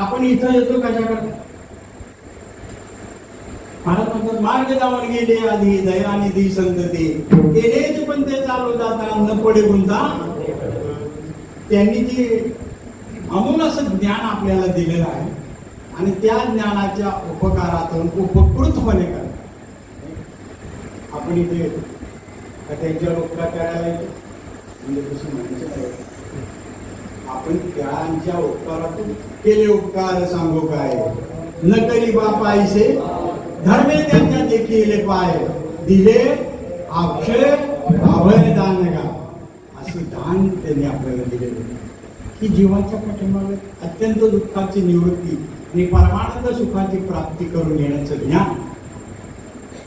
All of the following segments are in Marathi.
आपण इथं येतो कशाकरता? महाराज म्हणतात मार्ग जाऊन गेले आधी दयानिधी संतती केलेच पण ते चालू जाता न पडे गुंता. त्यांनी जे अमूल असं ज्ञान आपल्याला दिलेलं आहे आणि त्या ज्ञानाच्या उपकारातून उपकृत होणे करा. आपण इथे त्यांच्यावर उपकार करायला येतो म्हणजे कसं म्हणायचं, आपण त्यांच्या उपकारातून केले उपकार सांगू काय. न करी बापा ऐसे धर्मे त्यांच्या देखील पाय दिले अक्षय अभय दान का. असं दान त्यांनी आपल्याला दिलेलं की जीवाच्या पाठीमागे अत्यंत दुःखाची निवृत्ती आणि परमानंद सुखाची प्राप्ती करून घेण्याचं ज्ञान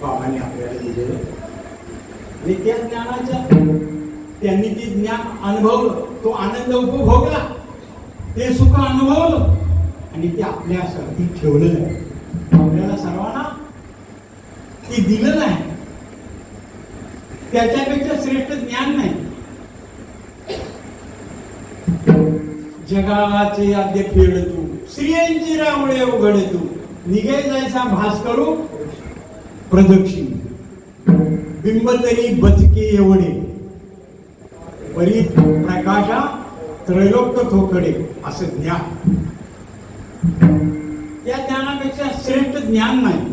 बाबांनी आपल्याला दिलेलं. आणि त्या ज्ञानाच्या त्यांनी ते ज्ञान अनुभवलं, तो आनंद उपभोगला, ते सुख अनुभवलं आणि ते आपल्यासाठी ठेवलं नाही. आपल्याला सर्वांना ते दिलं नाही. त्याच्यापेक्षा श्रेष्ठ ज्ञान नाही. जगाचे आद्य फेड तू स्त्रियांची रावळे उघड तू निघे जायचा भास करू प्रदक्षिण बिंब तरी बचके एवढे परी प्रकाशा त्रैलोक्य थोकडे असं ज्ञान. या ज्ञानापेक्षा श्रेष्ठ ज्ञान नाही.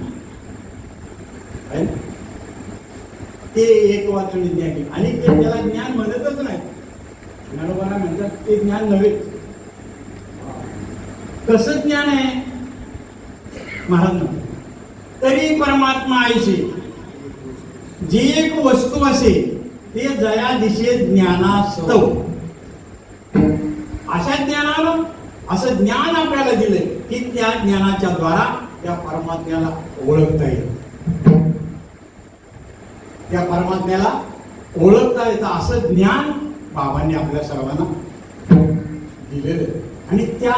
ते एक वाचन ज्ञान आणि ते त्याला ज्ञान म्हणतच नाही. ज्ञानोबाला म्हणतात ते ज्ञान नव्हे. कसं ज्ञान आहे महाराज? तरी परमात्मा ऐसे जी एक वस्तू असे ते जया दिशे ज्ञानास्तव. अशा ज्ञानानं असं ज्ञान आपल्याला दिलंय की त्या ज्ञानाच्या द्वारा त्या परमात्म्याला ओळखता येईल. त्या परमात्म्याला ओळखता येतं असं ज्ञान बाबांनी आपल्या सर्वांना दिलेलं. आणि त्या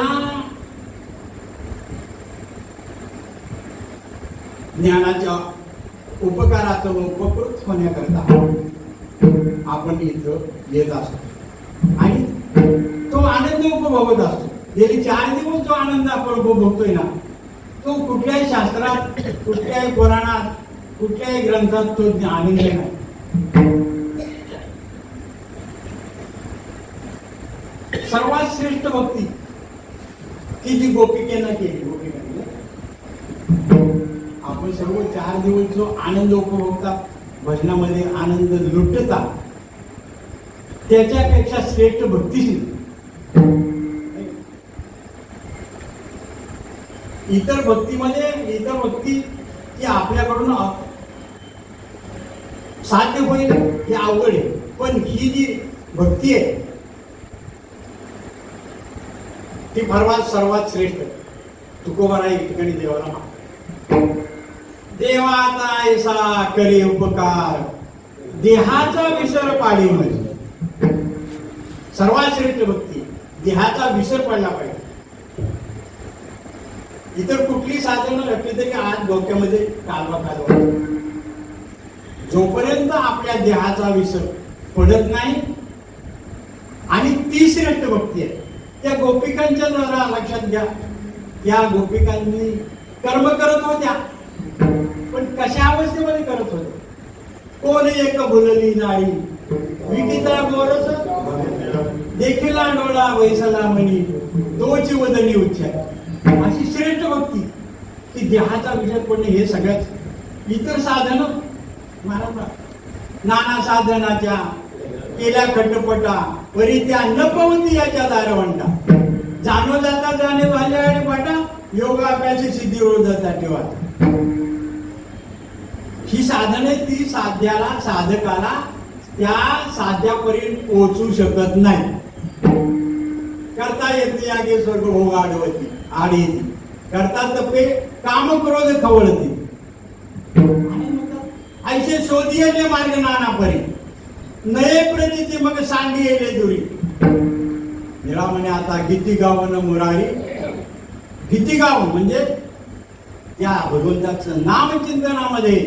ज्ञानाच्या उपकारातून उपकृत होण्याकरता आपण इथं येत असतो आणि तो आनंद उपभोगत असतो. गेली 4 दिवस जो आनंद आपण उपभोगतोय ना, तो कुठल्याही शास्त्रात, कुठल्याही पुराणात, कुठल्याही ग्रंथात तो आनंद नाही. सर्वात श्रेष्ठ भक्ती की जी गोपिकेनं केली. आपण सर्व 4 दिवस जो आनंद उपभोगता, भजनामध्ये आनंद लुटता, त्याच्यापेक्षा श्रेष्ठ भक्ती. इतर भक्ती की आपल्याकडून साध्य होईल हे अवघड आहे. पण ही जी भक्ती आहे ती सर्वात श्रेष्ठ. तुकोबारा एक ठिकाणी देवाला माग, देवाचा ऐसा करे उपकार देहाचा विसर पाडी. म्हणजे सर्वात श्रेष्ठ भक्ती देहाचा विसर पडला पाहिजे. इतर कुठली साधनं लटली तरी आज डोक्यामध्ये कालवा जोपर्यंत आपल्या देहाचा विसर पडत नाही. आणि ती श्रेष्ठ भक्ती आहे. त्या गोपिकांच्या जरा लक्षात घ्या. या गोपिकांनी कर्म करत होत्या पण कशा अवस्थेमध्ये करत होत्या? कोण एक बोलली जाळी विकिता गोरस देखीला डोळा वैसला म्हणी तोची वदनी उच्चार. अशी श्रेष्ठ भक्ती की देहाचा विचार पडणे. हे सगळ्यात इतर साधन महाराज नाना साधनाच्या केल्या खटपटा परी त्या न पवती याच्या दारवंटा. जाणो जाता जाणे झाले आणि पाटा योगाभ्यासी सिद्धी ओळखता ठेवा. ही साधने ती साधकाला त्या साध्यापर्यंत पोहोचू शकत नाही. करता येते आगे स्वर्ग भोग आडवती आड येते करता तपे काम क्रोध खवळती. ऐसे शोधिये मार्ग नाना परी नये प्रती मग सांगी येले दुरी. निळा म्हणे आता गीती गावन मुरारी. गीती गाव म्हणजे त्या भगवंताचं नामचिंतनामध्ये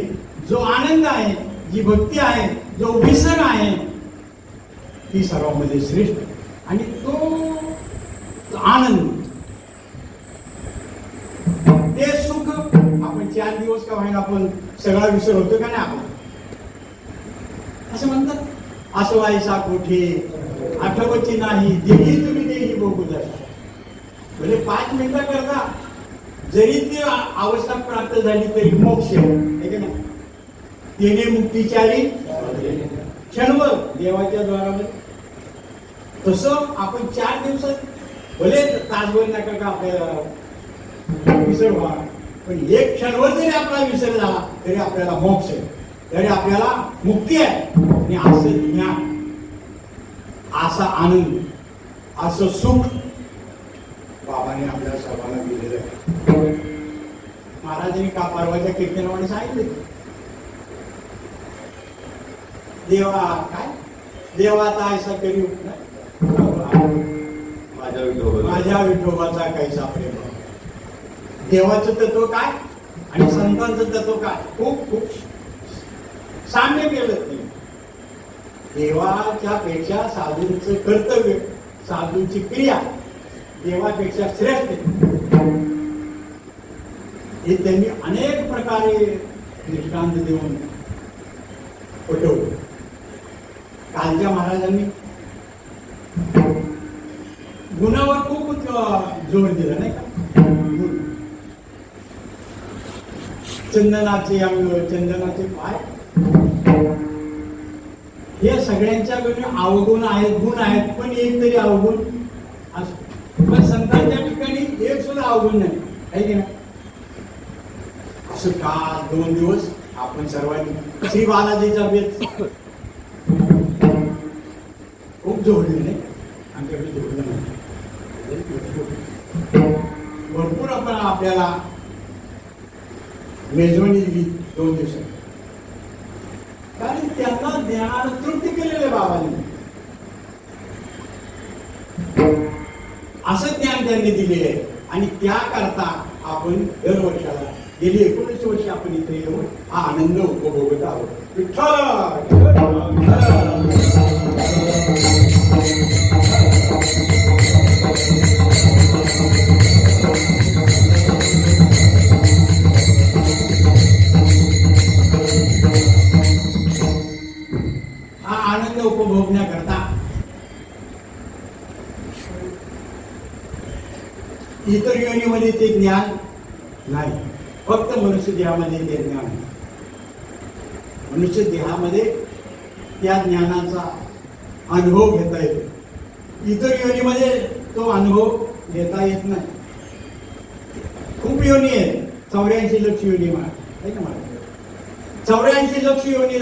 जो आनंद आहे, जी भक्ती आहे, जो विसर आहे, ती सर्वांमध्ये श्रेष्ठ. आणि तो आनंद दिवस का होईना आपण सगळा विसर होतो का नाही आपण असं म्हणतात. असं व्हायचा कुठे आठवची नाही देही तुम्ही देही बघू दर्शन. म्हणजे 5 मिनिटं करता जरी ती अवस्था प्राप्त झाली तरी मोक्ष आहे का नाही. तेने मुक्तीचारी क्षणभर देवाच्या द्वारामध्ये. तसं आपण 4 दिवसात भले तासभर नका का आपल्याला विसर व्हा, पण एक क्षणभर जरी आपला विसर झाला तरी आपल्याला मोक्ष आहे, तरी आपल्याला मुक्ती आहे. आणि असं ज्ञान, असा आनंद, असं सुख बाबाने आपल्या सर्वांना दिलेलं आहे. महाराजांनी का परवाच्या कीर्तनामध्ये सांगितले, देवा काय देवाचा ऐसा करी माझ्या विठोबाचा कैसा प्रेम. देवाचं तत्व काय आणि संतांचं तत्व काय खूप खूप साम्य केलं नाही. देवाच्या पेक्षा साधूंचं कर्तव्य, साधूंची क्रिया देवापेक्षा श्रेष्ठ हे त्यांनी अनेक प्रकारे दृष्टांत देऊन पटवलं. कालच्या महाराजांनी गुणावर खूप जोर दिला नाही का. चंदनाचे अंग, चंदनाचे पाय, हे सगळ्यांच्याकडे अवगुण आहेत, गुण आहेत, पण एक तरी अवगुण असतो. पण संतांच्या ठिकाणी एक सुद्धा अवगुण नाही आहे की नाही. असं का 2 दिवस आपण सर्वांनी श्री बालाजीचा बेत खूप जोडले नाही, आमच्याकडे जोडलं नाही. भरपूर आपण आपल्याला मेजवानी दिली 2 दिवसात, कारण त्यांना ज्ञान तृप्ती केलेले बाबांनी. असं ज्ञान त्यांनी दिलेले आहे आणि त्याकरता आपण दरवर्षाला गेली 19 वर्ष आपण इथे येऊन हा आनंद उपभोगत आहोत. हा आनंद उपभोगण्याकरता इतर योनीमध्ये ते ज्ञान नाही, फक्त मनुष्य देहामध्ये ते ज्ञान आहे. मनुष्य देहामध्ये त्या ज्ञानाचा अनुभव घेता येतो. इतर योनीमध्ये तो अनुभव घेता येत नाही. खूप योनी आहेत, 84 लक्ष योनी आहे ना. 84 लक्ष योनी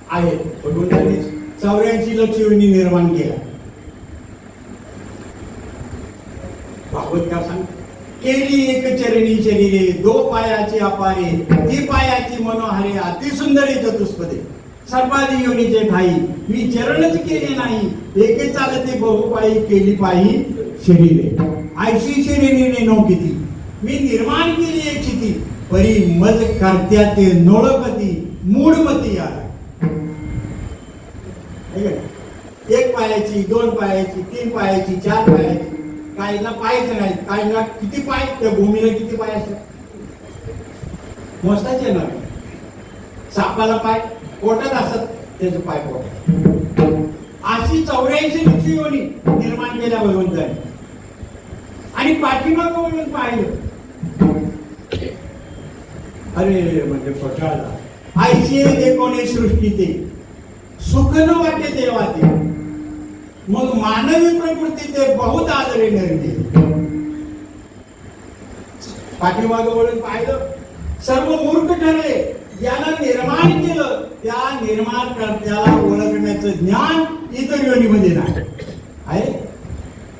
आहेत. भगवंतांनी 84 लक्ष योनी निर्माण केला. भागवत का सांग, केली एक चरणी शरीरे, 2 पायाची अपारे, ती पायाची मनोहारे, अति सुंदरी चतुष्पदे, सर्वादी योनीचे ठाई, मी चरणच केले नाही, एके चालते बहुपायी, केली पायी शरीरे, ऐशी शरीरे नो किती, मी निर्माण केली एक चिती, परी मज करत्याते नोळपती, मूढमती आला. 1 पायाची, 2 पायाची, 3 पायाची, 4 पायाची, काहींना पायच नाही, काहींना किती पाय, त्या भूमीला किती पाय असतात मोजताच येणार. सापाला पाय पोटात असतात, त्याचे पाय पोटात. अशी 84 लक्ष योनी निर्माण केल्या भगवंताने. आणि पाठीमागं वळून पाहिलं, अरे म्हणजे पटाळला. आईचे जे कोणी सृष्टी ते सुख न वाटे देवाते, मग मानवी प्रकृती ते बहुत आदरे निर्गे. पाठीमागं वळून पाहिलं, सर्व मूर्ख ठरले. ज्याला निर्माण केलं त्या निर्माण करत्याला ओळखण्याचं ज्ञान इतर योनीमध्ये नाही आहे.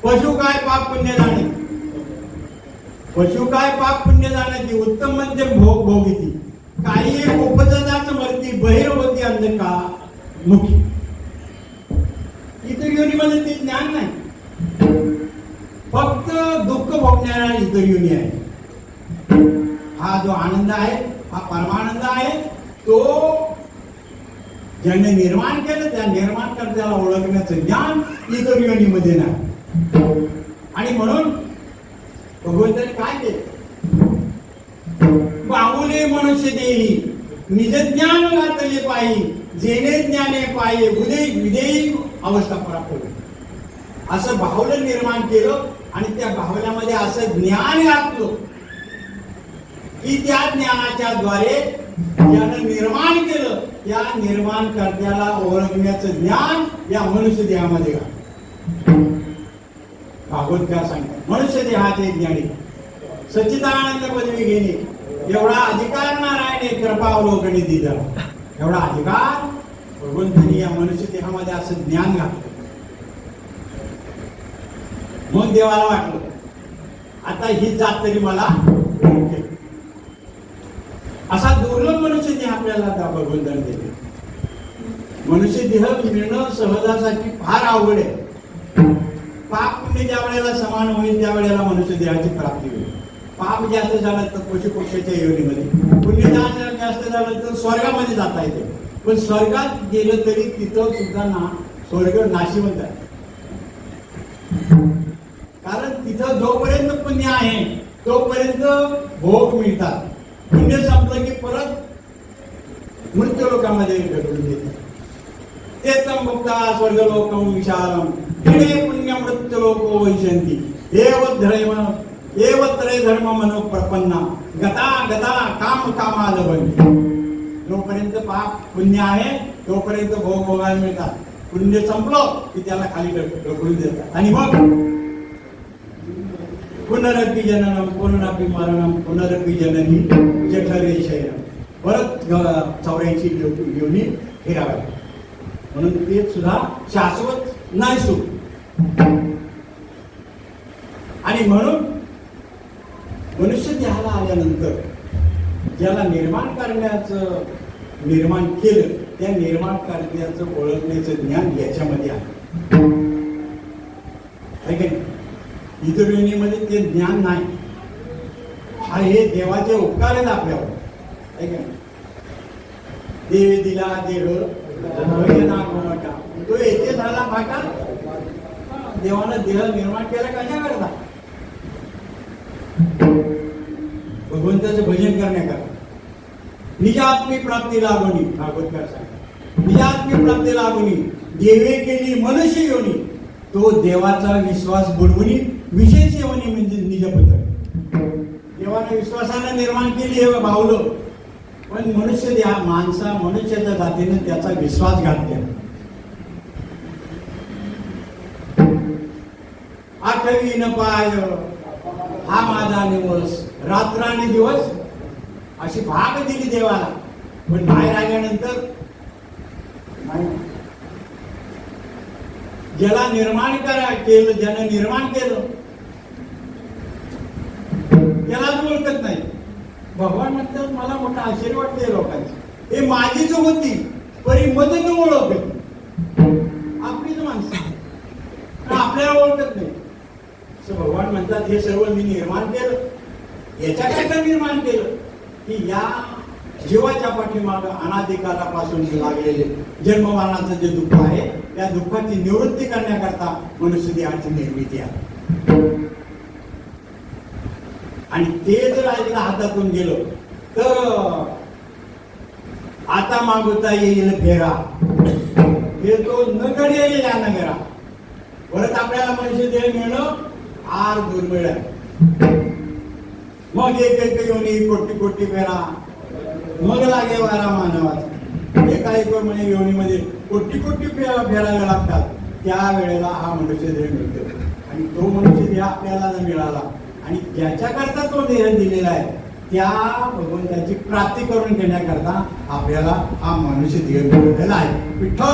पशु काय पाप पुण्य जाणे, पशु काय पाप पुण्य जाण्याची उत्तम मध्यम भोग भोगिती, काही उपजताच मरती, बहिर होती अंधकार मुखी. इतर योनीमध्ये ते ज्ञान नाही, फक्त दुःख भोगणारा इतर योनी आहे. हा जो आनंद आहे, हा परमानंद आहे, तो ज्याने निर्माण केलं त्या निर्माण करत्याला ओळखण्याचं ज्ञान इतर योनीमध्ये नाही. आणि म्हणून भगवंताने काय केलं, बाहुले ते मनुष्य देही निज ज्ञान घातले पायी जेणे ज्ञाने पाये उदय विदेयी अवस्था प्राप्त होईल. असं बाहुलं निर्माण केलं आणि त्या बाहुल्यामध्ये असं ज्ञान घातलं की त्या ज्ञानाच्या द्वारे ज्यानं निर्माण केलं त्या निर्माण करत्याला ओळखण्याचं ज्ञान या मनुष्य देहामध्ये घातलं. भागवत काय सांगतात, मनुष्य देहाचे ज्ञानी सच्चिदानंद पदवी घेणे एवढा अधिकार नारायणे कृपावलोकनी दिला. एवढा अधिकार भगवंतांनी या मनुष्य देहामध्ये असं ज्ञान घातलं. मग देवाला वाटलं आता ही जात तरी मला ओळखेल. असा दुर्लभ मनुष्य देह आपल्याला भगवंताने दिले. मनुष्य देह मिळणं सहजासाठी फार अवघड आहे. पाप पुण्य ज्या वेळेला समान होईल त्या वेळेला मनुष्य देहाची प्राप्ती होईल. पाप जास्त झालं तर पशुपक्षाच्या योनीमध्ये, पुण्यदान जास्त झालं तर स्वर्गामध्ये जाता येते. पण स्वर्गात गेलं तरी तिथं सुद्धा स्वर्ग नाशिवंत आहे. कारण तिथं जोपर्यंत पुण्य आहे तोपर्यंत भोग मिळतात. पुण्य संपलं की परत मृत्यू लोकांमध्ये ढकलून देतात. ते तम मुक्ता स्वर्गलोकम विशालम तिने पुण्य मृत्यू लोको वैशंती एव त्रय धर्म मनो प्रपन्ना गता गता काम कामाल बनते. जोपर्यंत पाप पुण्य आहे तोपर्यंत भोग भोगायला मिळतात. पुण्य संपलं की त्याला खाली ढकलून देतात. आणि मग पुनरपि जननम पुनरपि मरणम पुनरपि जननी जठरे शयनम परत 84 योनी फिरावे. म्हणून ते सुद्धा शाश्वत नाही सुख. आणि म्हणून मनुष्य देहाला आल्यानंतर ज्याला निर्माण करण्याचं निर्माण केलं त्या निर्माण करण्याचं ओळखण्याचं ज्ञान याच्यामध्ये आहे. इतर योनीमध्ये ते ज्ञान नाही. हा हे देवाचे उपकार आहेत आपल्यावर. देवे दिला देह तो येथे झाला फाटा. देवानं देह निर्माण केला कशा करता? भगवंताचं भजन करण्याकरता. निजात्मी प्राप्ती लागोनी भागवतकार सांगतात. निजात्मी प्राप्ती लागोनी देवे केली मनुष्य योनी तो देवाचा विश्वास बुडवणी विशेष येवणी म्हणजे निजपत्र. देवाने विश्वासानं निर्माण केली हे भावलं. पण मनुष्य द्या मनुष्याच्या जातीने त्याचा विश्वासघात केला. आठवी न पाय हा माझा निवस रात्राने दिवस अशी भाग दिली देवाला. पण बाहेर आल्यानंतर नाही. ज्याला निर्माण केलं ज्यानं निर्माण केलं त्यालाच ओळखत नाही. भगवान म्हणतात मला मोठा आश्चर्य वाटते लोकांची. हे माझीच होती परी मधून ओळखत. आपलीच माणसं आपल्याला ओळखत नाही. भगवान म्हणतात हे सर्व मी निर्माण केलं. याच्याकरता निर्माण केलं की या जीवाच्या पाठीमाग अनादिकालापासून लागलेले जन्ममरणाचं जे दुःख आहे त्या दुःखाची निवृत्ती करण्याकरता मनुष्य देहाची निर्मिती आहे. आणि ते जर ऐकलं हातातून गेलं तर आता मागवता येईल फेरा हे तो न घडेल या नगरा. परत आपल्याला मनुष्य देह मिळणं फार दुर्मिळ आहे. मग एक योनी कोटी कोटी फेरा मग लागे वारा मानवाचा. एका म्हणे योनीमध्ये कोटी कोटी फेरावे लागतात. त्या वेळेला हा मनुष्य देह मिळतो. आणि तो मनुष्य देह आपल्याला मिळाला आणि ज्याच्याकरता तो देह दिलेला आहे त्या भगवंताची प्राप्ती करून घेण्याकरता आपल्याला हा मनुष्य देह मिळालेला आहे. विठ्ठल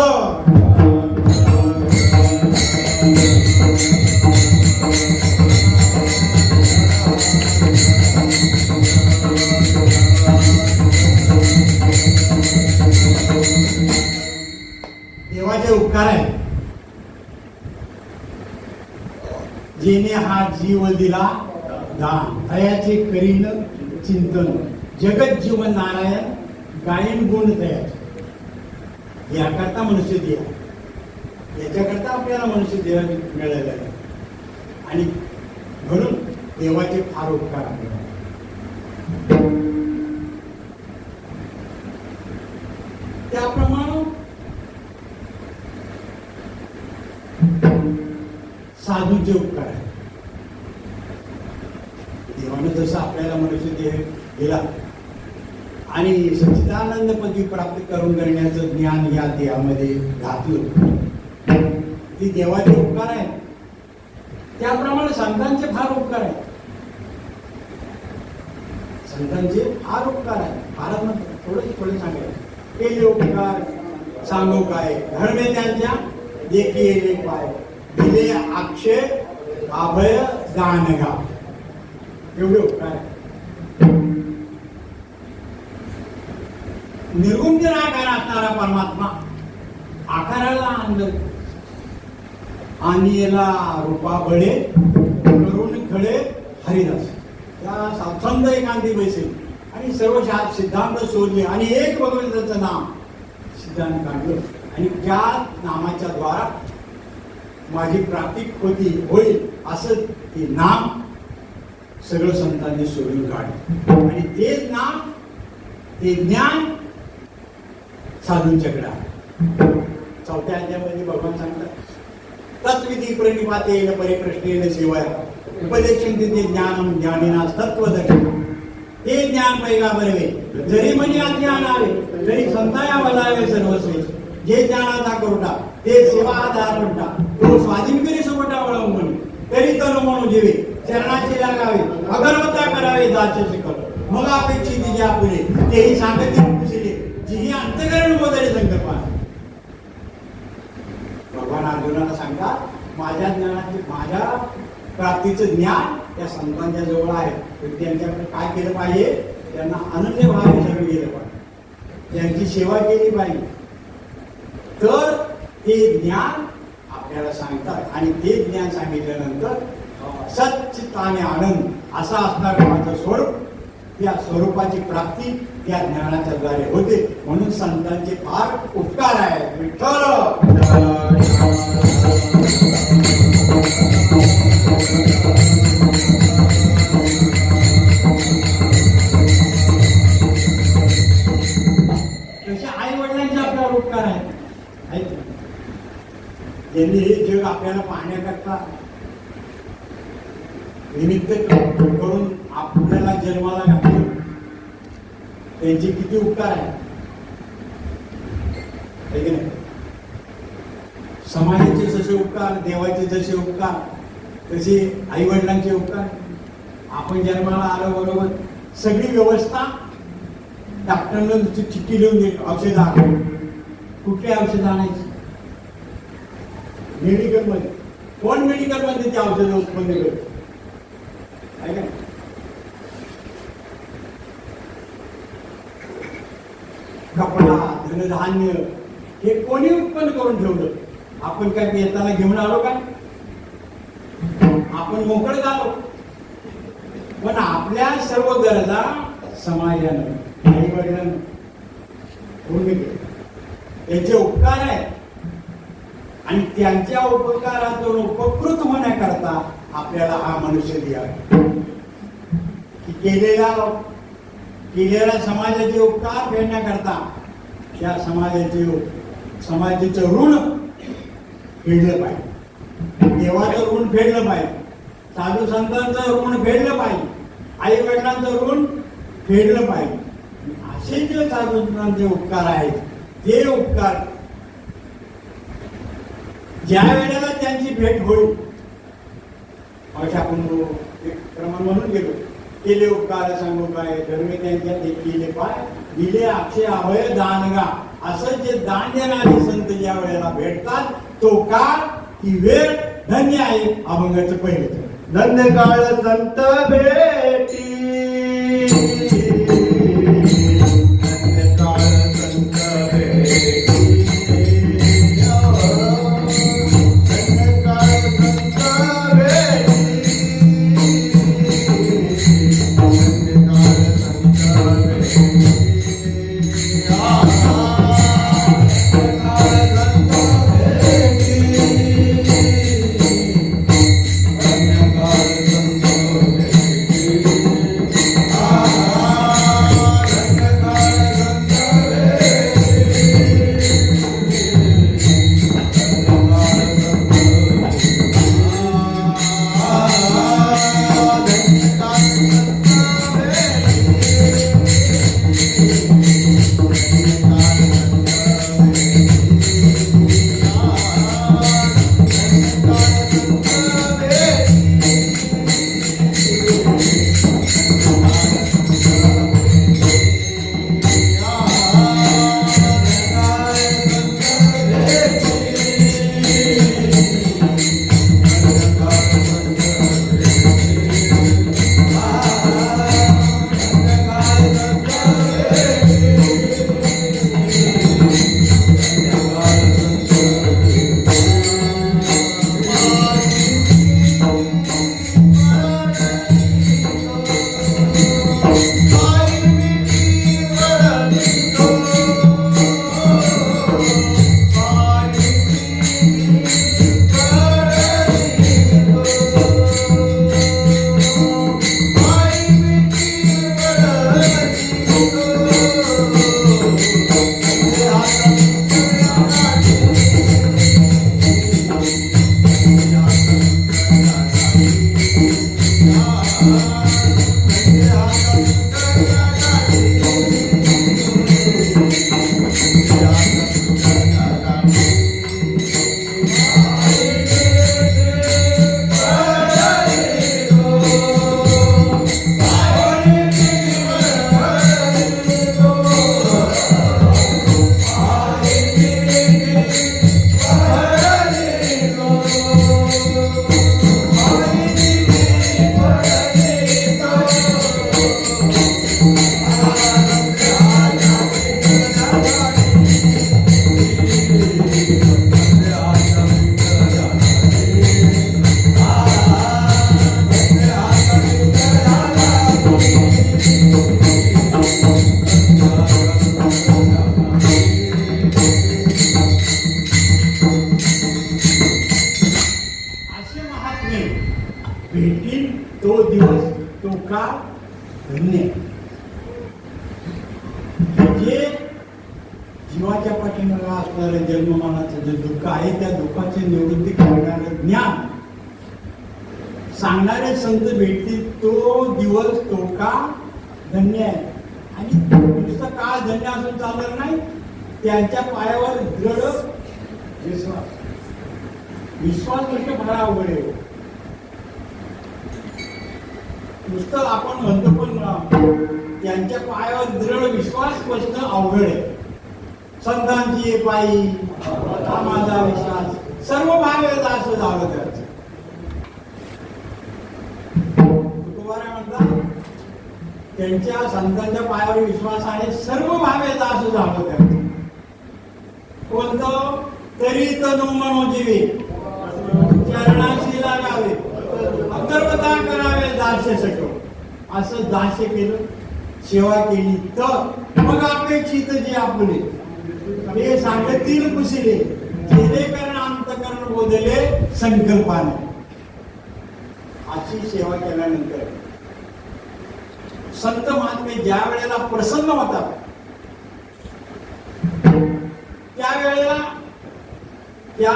देवाचे उपकार आहे. जेने हा जीव दिला दान तयाचे करीन चिंतन जगत जीवन नारायण गायन गुण तयाचे. याकरता मनुष्य देह याच्याकरता आपल्याला मनुष्य देह मिळालेला आहे. आणि म्हणून देवाचे फार उपकार आपल्याला. देवानं जसं आपल्याला मनुष्य देह दिला आणि सच्चिदानंदपदी प्राप्त करून करण्याचं ज्ञान या देहामध्ये घातलं, ती देवाचे उपकार आहे. त्याप्रमाणे संतांचे फार उपकार आहेत. संतांचे फार उपकार आहेत. फारच म्हणतो थोडे सांगायचे. केले उपकार सांगू काय, धर्मे त्यांच्या देखी येले पाय, दिले अक्षय अभय दानगा. एवढे उपकार आहेत. निर्गुण आकार असणारा परमात्मा आकाराला आणलं आणि याला रूपा बळे करून खडे हरिदास त्या सात्संद एकांती बैसे आणि सर्व सिद्धांत शोधले आणि एक भगवंताचं नाम सिद्धांत काढलं आणि त्या नामाच्या द्वारा माझी प्राप्ती होईल असं ते नाम सगळं संतांनी शोधून काढलं आणि तेच नाम ते ज्ञान साधूंच्याकडे आहे. चौथ्या अध्यायामध्ये भगवान सांगतात तत्विधी प्रणिपातेन परिप्रश्नेन सेवया उपदेशन्ति ते ज्ञानम ज्ञानिनास तत्वदर्शन. ते ज्ञान पैगाबरवे जरी मनी अज्ञान आले तरी संताया वलावे सर्वस्वे. जे ज्ञानाचा करोटा ते सेवा आधार म्हणता तो स्वाधीन करी सोबटा वळवून तरी तनु म्हणू जीवे चरणाची लागावे अगरवता करावे दाचे शिकव मग अपेक्षित तिच्या पुढे तेही सांगते पुसले जी अंतकरण बोधले संकल्पा. भगवान अर्जुनाला सांगतात माझ्या ज्ञानाचे माझ्या प्राप्तीचं ज्ञान त्या संतांच्या जवळ आहे. त्यांच्याकडे काय केलं पाहिजे, त्यांना अनन्य भावे सर्व केलं पाहिजे, त्यांची सेवा केली पाहिजे. तर ते ज्ञान आपल्याला सांगतात आणि ते ज्ञान सांगितल्यानंतर सच्चित्ताने आनंद असा असणार माझं स्वरूप, त्या स्वरूपाची प्राप्ती त्या ज्ञानाच्या द्वारे होते. म्हणून संतांचे फार उपकार आहेत. विठ्ठल तसे आई वडिलांचे आपल्यावर उपकार आहेत. त्यांनी हे जग आपल्याला पाहण्याकरता निमित्त करून आपल्याला जन्माला घातलं. त्यांचे किती उपकार आहेत. समाजाचे जसे उपकार, देवाचे जसे उपकार, तसे आई वडिलांचे उपकार. आपण जन्माला आलो बरोबर सगळी व्यवस्था डॉक्टरनं चिठ्ठी लिहून दिली औषध आण. कुठली औषध आणायची? मेडिकल मध्ये. कोण मेडिकल मध्ये ते औषध उत्पन्न करतो? कपडा धनधान्य हे कोणी उत्पन्न करून ठेवलं? आपण काय येताना घेऊन आलो का? आपण मोकळे झालो. पण आपल्या सर्व गरजा समाजानं आई वडिलांना पूर्ण केले. त्यांचे उपकार आहेत आणि त्यांच्या उपकारातून उपकृत होण्याकरता आपल्याला हा मनुष्य दिला की केलेल्या समाजाचे उपकार फेडण्याकरता त्या समाजाचं ऋण फेडलं पाहिजे. देवाचं ऋण फेडलं पाहिजे. साधू संतांचं ऋण फेडलं पाहिजे. आई वडिलांचं ऋण फेडलं पाहिजे. असे जे साधू संतांचे उपकार आहेत ते उपकार ज्या वेळेला त्यांची भेट होईल अशा आपण एक प्रमाण म्हणून गेलो. केले उपकार सांगू काय, धर्मे त्यांच्या केले पाय, दिले अक्षय अभय दानगा. असं जे दान देणारे संत ज्या वेळेला भेटतात तो काळ ही वेळ धन्य आहे. अभंगाचं पहिलं धन्य काळ संत भेटी. धन्य काळ संत भेटी. दिवस तो का धन्य. जे जीवाच्या पाठीमागे असणारं जन्ममानाचं जे दुःख आहे त्या दुःखाची निवृत्ती करणारं ज्ञान सांगणारे संत भेटतील तो दिवस तो का धन्य आहे. आणि नुसतं का धन्य असून चालणार नाही, त्यांच्या पायावर दृढ विश्वास. विश्वास म्हणजे फार अवघड आहे. नुसतं आपण म्हणतो पण त्यांच्या पायावर दृढ विश्वास बसणं अवघड आहे. संतांची पायी हा माझा विश्वास सर्व भावेचा असं झालं त्याचं. तुकोबाराय म्हणतात त्यांच्या संतांच्या पायावर विश्वास आहे सर्व भावेचा असं झालं त्याचं. कोणतं तरी तनु मनोजीवी चरणाशी लागावे अकर्मता करावे दास्य सगळं. असं दास्य केलं, सेवा केली तर मग अपेक्षित जे आपले ते सांगतील कुशिले जेणेकरण अंतकरण बोधले संकल्पाने. अशी सेवा केल्यानंतर संत महात्मे ज्या वेळेला प्रसन्न होतात त्यावेळेला त्या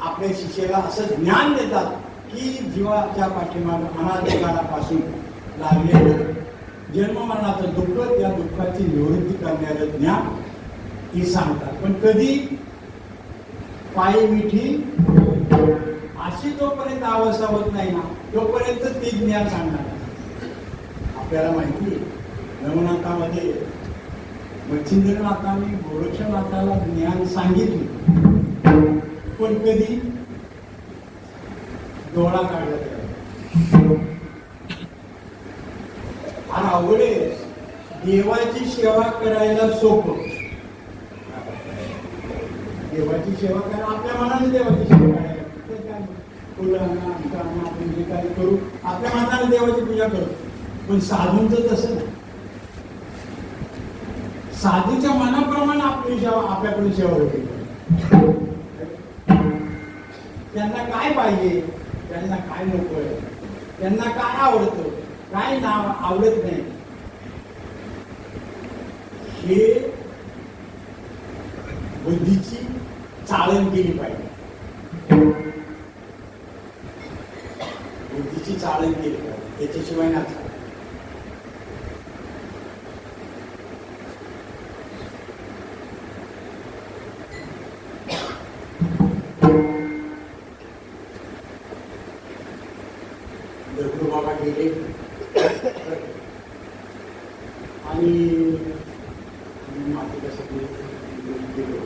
आपल्या शिष्याला असं ज्ञान देतात की जीवाच्या पाठीमागे अनादिकालापासून लागलेलं जन्ममरणाचं दुःख त्या दुःखाची निवृत्ती करणारं ज्ञान ती सांगतात. पण कधी पायी मिठी अशी जोपर्यंत अवस्था होत नाही ना तोपर्यंत ते ज्ञान सांगणार. आपल्याला माहिती आहे नवनाथामध्ये मच्छिंद्रनाथांनी गोरक्षनाथाला ज्ञान सांगितले पण कधी डोळा काढला त्याला. फार अवघड आहे. देवाची सेवा करायला सोपं. देवाची सेवा करायला आपल्या मनाने देवाची सेवा करायला काय फुलं आपण जे काही करू आपल्या मनाने देवाची पूजा करू. पण साधूंचं तसं नाही. साधूच्या मनाप्रमाणे आपली सेवा आपल्याकडून सेवा होते. त्यांना काय पाहिजे, त्यांना काय नकोय, त्यांना काय आवडतं, काय नाव आवडत नाही, हे बुद्धीची चाळण केली पाहिजे. बुद्धीची चाळण केली पाहिजे, त्याच्याशिवाय ना चालत. बाबा गेले आणि माती कसं गेलो.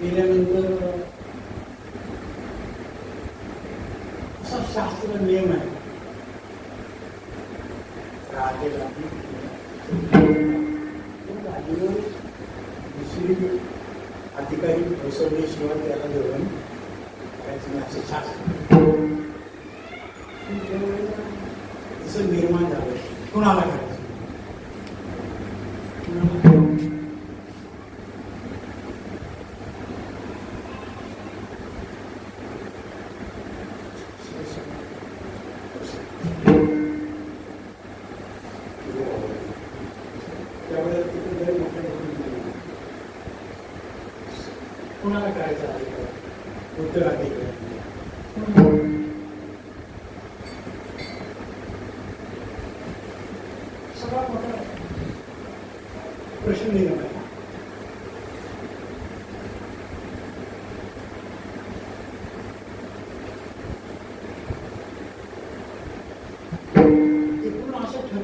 गेल्यानंतर असा शास्त्र नियम आहे राजेला दुसरी अधिकारी बसवल्याशिवाय त्याला धरून करायचं नाही असं शास्त्र असं निर्माण झालं. कोणाला करायचं त्यावेळेला तिथे जरी मोठ्या कोणाला करायचं अधिकार उत्तराधिकारी सगळा मोठा प्रश्न निर्माण